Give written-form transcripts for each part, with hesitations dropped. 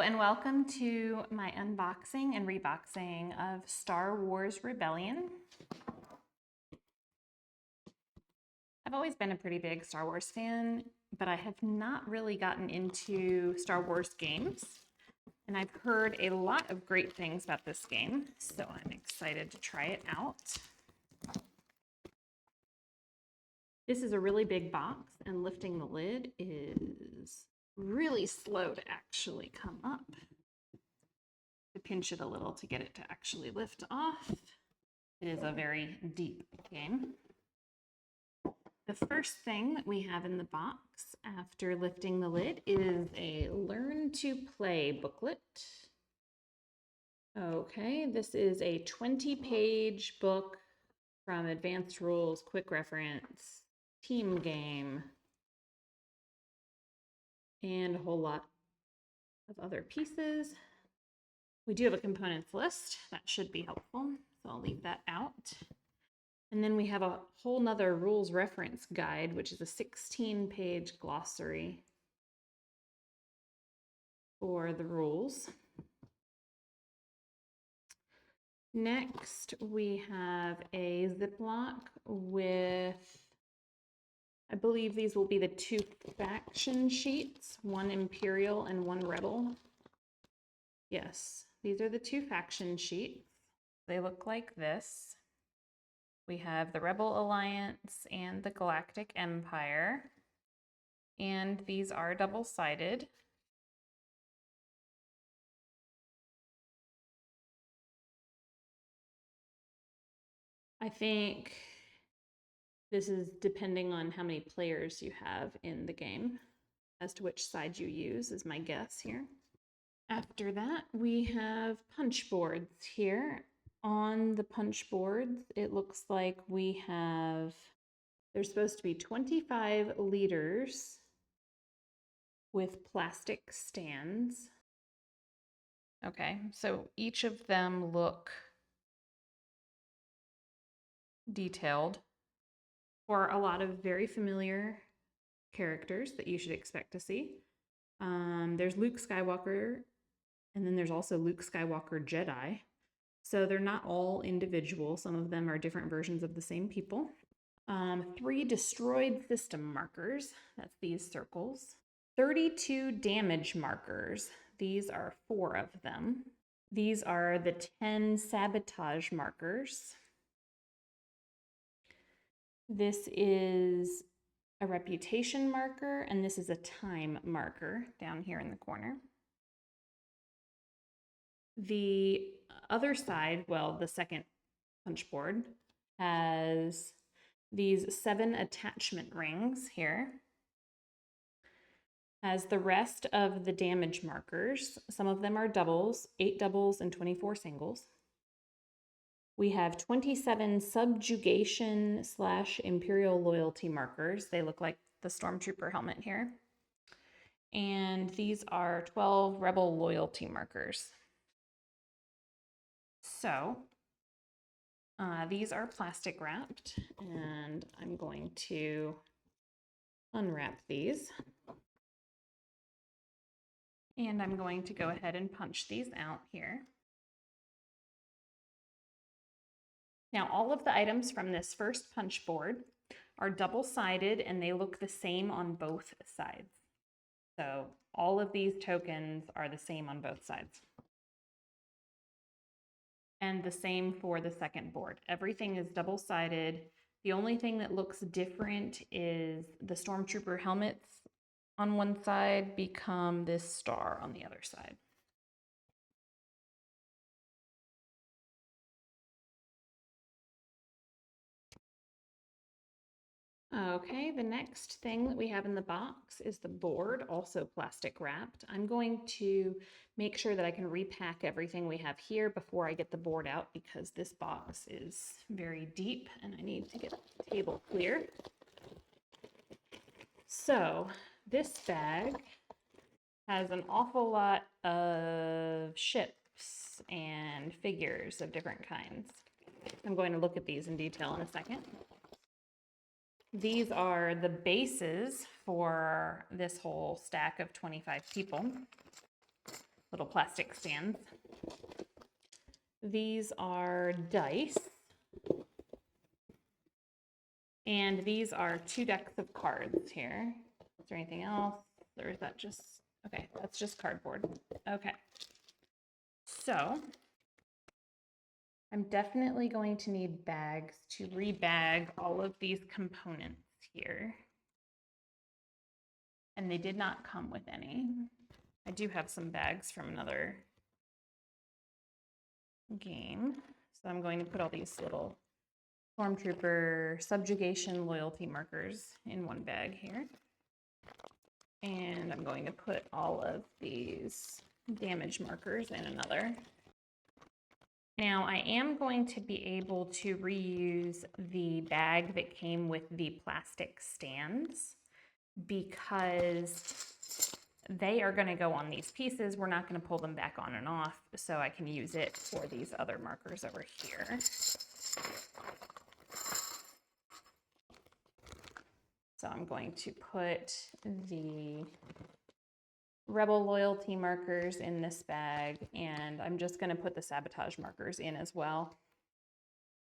and welcome to my unboxing and reboxing of Star Wars Rebellion. I've always been a pretty big Star Wars fan, but I have not really gotten into Star Wars games. And I've heard a lot of great things about this game, so I'm excited to try it out. This is a really big box, and lifting the lid is really slow to actually come up. To pinch it a little to get it to actually lift off. It is a very deep game. The first thing that we have in the box after lifting the lid is a Learn to Play booklet. Okay, this is a 20-page book from advanced rules, quick reference, team game, and a whole lot of other pieces. We do have a components list. That should be helpful, so I'll leave that out. And then we have a whole nother rules reference guide, which is a 16-page glossary for the rules. Next, we have a Ziploc with, I believe these will be the 2 faction sheets, one Imperial and one Rebel. Yes, these are the 2 faction sheets. They look like this. We have the Rebel Alliance and the Galactic Empire, and these are double-sided. I think this is depending on how many players you have in the game as to which side you use, is my guess here. After that, we have punch boards here. On the punch boards, it looks like we have, there's supposed to be 25 leaders with plastic stands. Okay, so each of them look detailed for a lot of very familiar characters that you should expect to see. There's Luke Skywalker, and then there's also Luke Skywalker Jedi. So they're not all individual. Some of them are different versions of the same people. 3 destroyed system markers. That's these circles. 32 damage markers. These are 4 of them. These are the 10 sabotage markers. This is a reputation marker, and this is a time marker down here in the corner. The other side, well, the second punch board, has these 7 attachment rings here. Has the rest of the damage markers. Some of them are doubles, 8 doubles and 24 singles. We have 27 subjugation / Imperial loyalty markers. They look like the Stormtrooper helmet here. And these are 12 Rebel loyalty markers. So these are plastic wrapped, and I'm going to unwrap these. And I'm going to go ahead and punch these out here. Now, all of the items from this first punch board are double-sided, and they look the same on both sides. So all of these tokens are the same on both sides. And the same for the second board. Everything is double-sided. The only thing that looks different is the Stormtrooper helmets on one side become this star on the other side. Okay, the next thing that we have in the box is the board, also plastic wrapped. I'm going to make sure that I can repack everything we have here before I get the board out, because this box is very deep and I need to get the table clear. So this bag has an awful lot of ships and figures of different kinds. I'm going to look at these in detail in a second. These are the bases for this whole stack of 25 people. little plastic stands. These are dice. And these are 2 decks of cards here. Is there anything else? Or is that just, okay, that's just cardboard. Okay. So I'm definitely going to need bags to rebag all of these components here. And they did not come with any. I do have some bags from another game. So I'm going to put all these little Stormtrooper subjugation loyalty markers in one bag here. And I'm going to put all of these damage markers in another. Now I am going to be able to reuse the bag that came with the plastic stands because they are going to go on these pieces. We're not going to pull them back on and off, so I can use it for these other markers over here. So I'm going to put the Rebel loyalty markers in this bag, and I'm just going to put the sabotage markers in as well.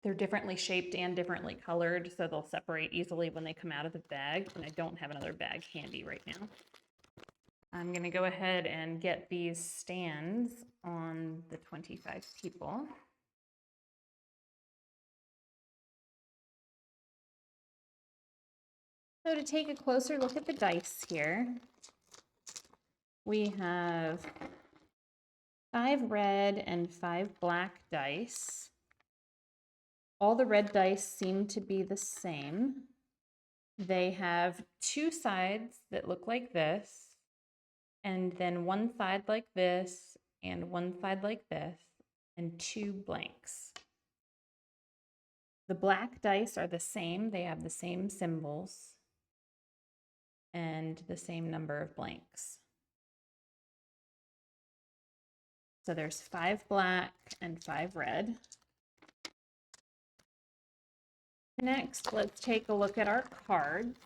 They're differently shaped and differently colored, so they'll separate easily when they come out of the bag, and I don't have another bag handy right now. I'm going to go ahead and get these stands on the 25 people. So to take a closer look at the dice here, we have 5 red and 5 black dice. All the red dice seem to be the same. They have 2 sides that look like this, and then 1 side like this, and 1 side like this, and 2 blanks. The black dice are the same. They have the same symbols and the same number of blanks. So there's 5 black and 5 red. Next, let's take a look at our cards.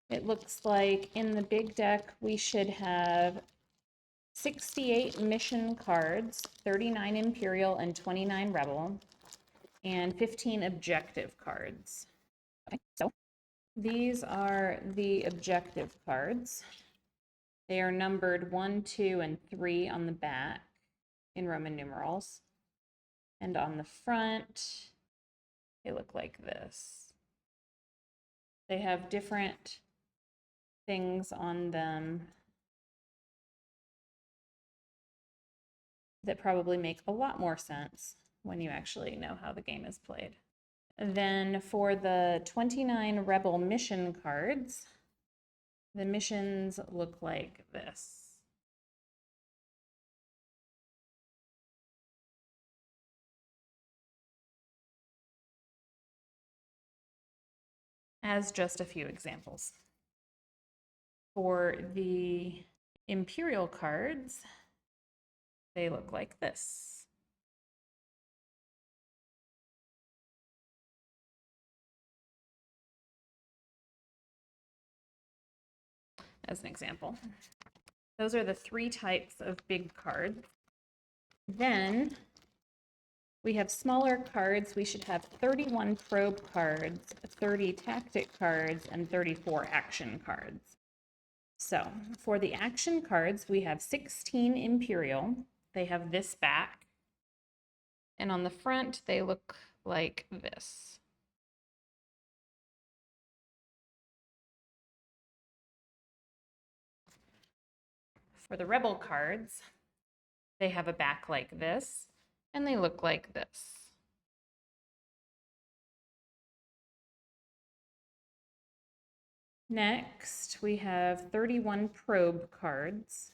It looks like in the big deck, we should have 68 mission cards, 39 Imperial and 29 Rebel, and 15 objective cards. Okay, so these are the objective cards. They are numbered 1, 2, and 3 on the back in Roman numerals. And on the front, they look like this. They have different things on them that probably make a lot more sense when you actually know how the game is played. Then for the 29 Rebel mission cards, the missions look like this. As just a few examples. For the Imperial cards, they look like this. As an example. Those are the 3 types of big cards. Then we have smaller cards. We should have 31 probe cards, 30 tactic cards, and 34 action cards. So for the action cards, we have 16 Imperial. They have this back. And on the front, they look like this. For the Rebel cards, they have a back like this, and they look like this. Next, we have 31 probe cards.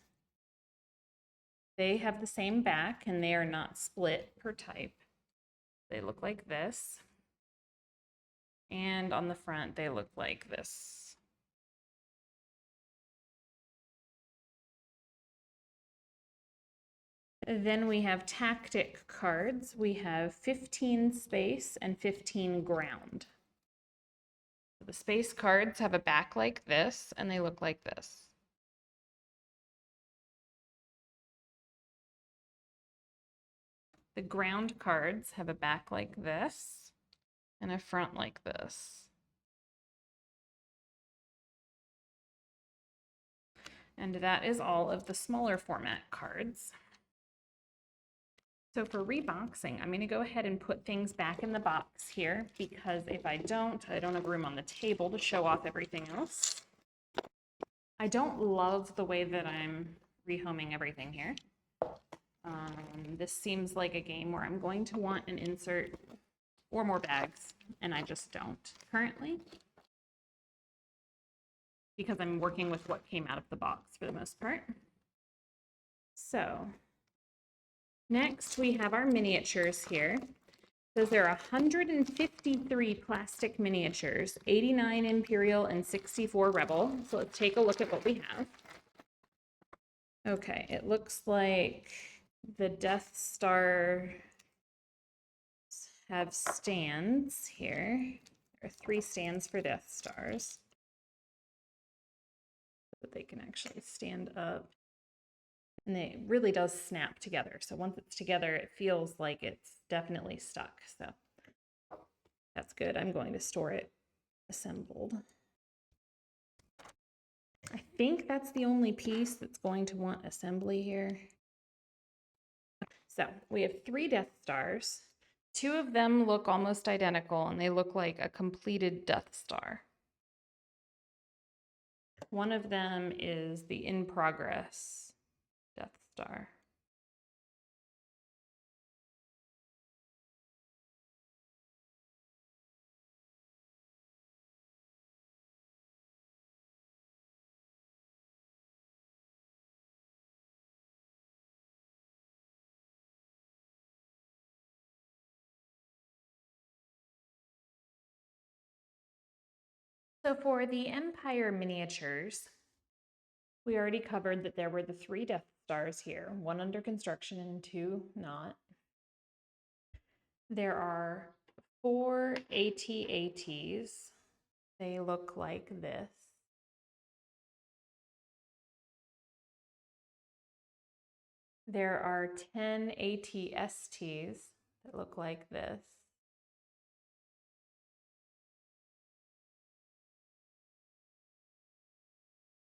They have the same back, and they are not split per type. They look like this. And on the front, they look like this. Then we have tactic cards. We have 15 space and 15 ground. The space cards have a back like this, and they look like this. The ground cards have a back like this and a front like this. And that is all of the smaller format cards. So for reboxing, I'm going to go ahead and put things back in the box here, because if I don't have room on the table to show off everything else. I don't love the way that I'm rehoming everything here. This seems like a game where I'm going to want an insert or more bags, and I just don't currently, because I'm working with what came out of the box for the most part. So next we have our miniatures here. It says there are 153 plastic miniatures, 89 Imperial and 64 Rebel. So let's take a look at what we have. Okay, it looks like the Death Star have stands here. There are 3 stands for Death Stars, but they can actually stand up. And it really does snap together. So once it's together, it feels like it's definitely stuck. So that's good. I'm going to store it assembled. I think that's the only piece that's going to want assembly here. So we have 3 Death Stars. 2 of them look almost identical, and they look like a completed Death Star. One of them is the in progress Death Star. So for the Empire miniatures, we already covered that there were the 3 Death Stars here, 1 under construction and 2 not. There are 4 AT-ATs. They look like this. There are 10 AT-STs that look like this.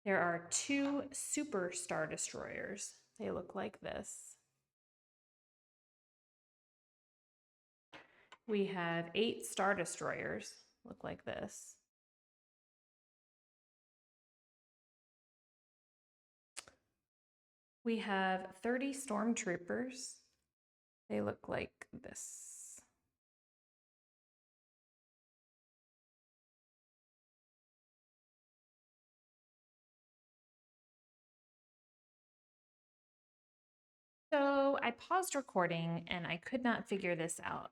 There are 2 Super Star Destroyers. They look like this. We have 8 Star Destroyers, look like this. We have 30 Stormtroopers. They look like this. So I paused recording and I could not figure this out.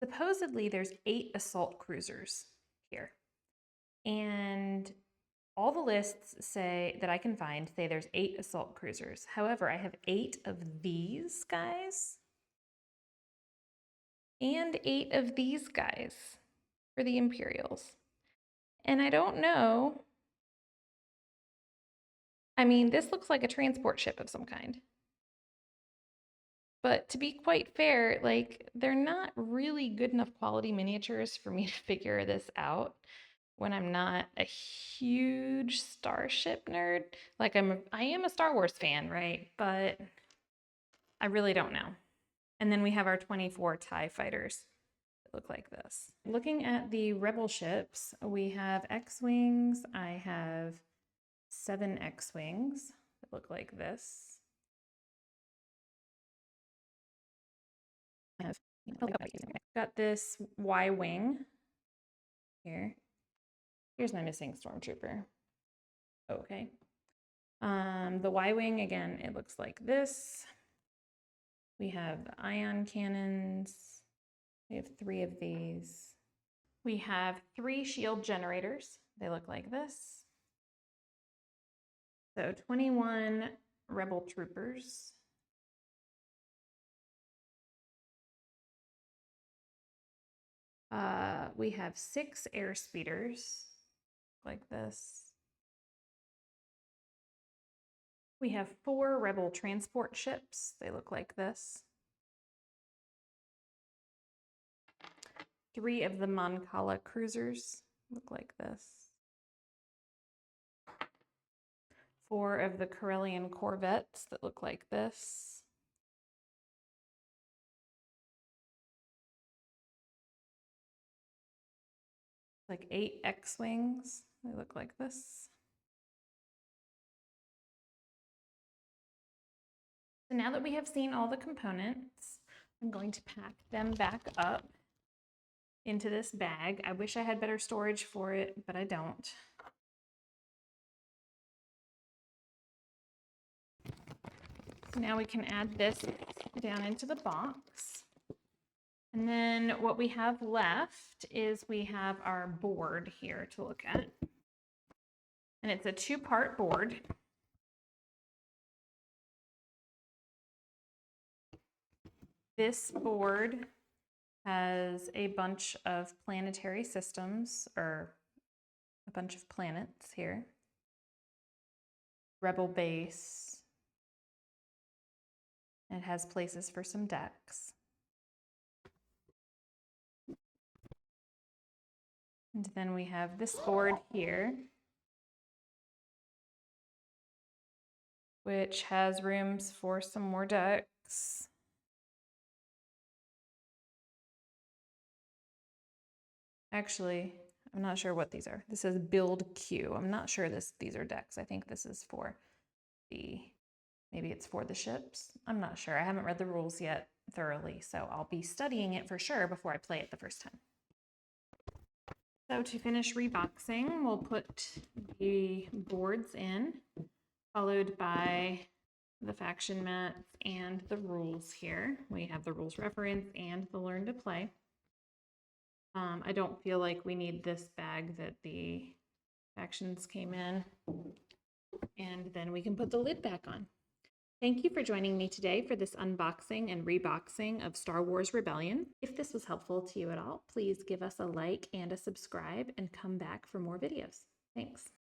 Supposedly there's 8 assault cruisers here. And all the lists say that I can find say there's 8 assault cruisers. However, I have 8 of these guys and 8 of these guys for the Imperials. And I don't know. I mean, this looks like a transport ship of some kind. But to be quite fair, like, they're not really good enough quality miniatures for me to figure this out when I'm not a huge Starship nerd. Like, I am a Star Wars fan, right? But I really don't know. And then we have our 24 TIE fighters that look like this. Looking at the Rebel ships, we have X-Wings. I have 7 X-Wings that look like this. Got this Y-Wing here. Here's my missing Stormtrooper. Okay. The Y-Wing, again, it looks like this. We have ion cannons. We have 3 of these. We have 3 shield generators. They look like this. So 21 Rebel troopers. We have 6 airspeeders like this. We have 4 Rebel transport ships. They look like this. 3 of the Mancala cruisers look like this. 4 of the Corellian corvettes that look like this. Like 8 X-Wings, they look like this. So now that we have seen all the components, I'm going to pack them back up into this bag. I wish I had better storage for it, but I don't. So now we can add this down into the box. And then what we have left is we have our board here to look at. And it's a 2-part board. This board has a bunch of planetary systems, or a bunch of planets here. Rebel base. It has places for some decks. And then we have this board here, which has rooms for some more decks. Actually, I'm not sure what these are. This says build queue. I'm not sure these are decks. I think this is for maybe it's for the ships. I'm not sure. I haven't read the rules yet thoroughly, so I'll be studying it for sure before I play it the first time. So to finish reboxing, we'll put the boards in, followed by the faction mats and the rules here. We have the rules reference and the learn to play. I don't feel like we need this bag that the factions came in. And then we can put the lid back on. Thank you for joining me today for this unboxing and reboxing of Star Wars Rebellion. If this was helpful to you at all, please give us a like and a subscribe and come back for more videos. Thanks.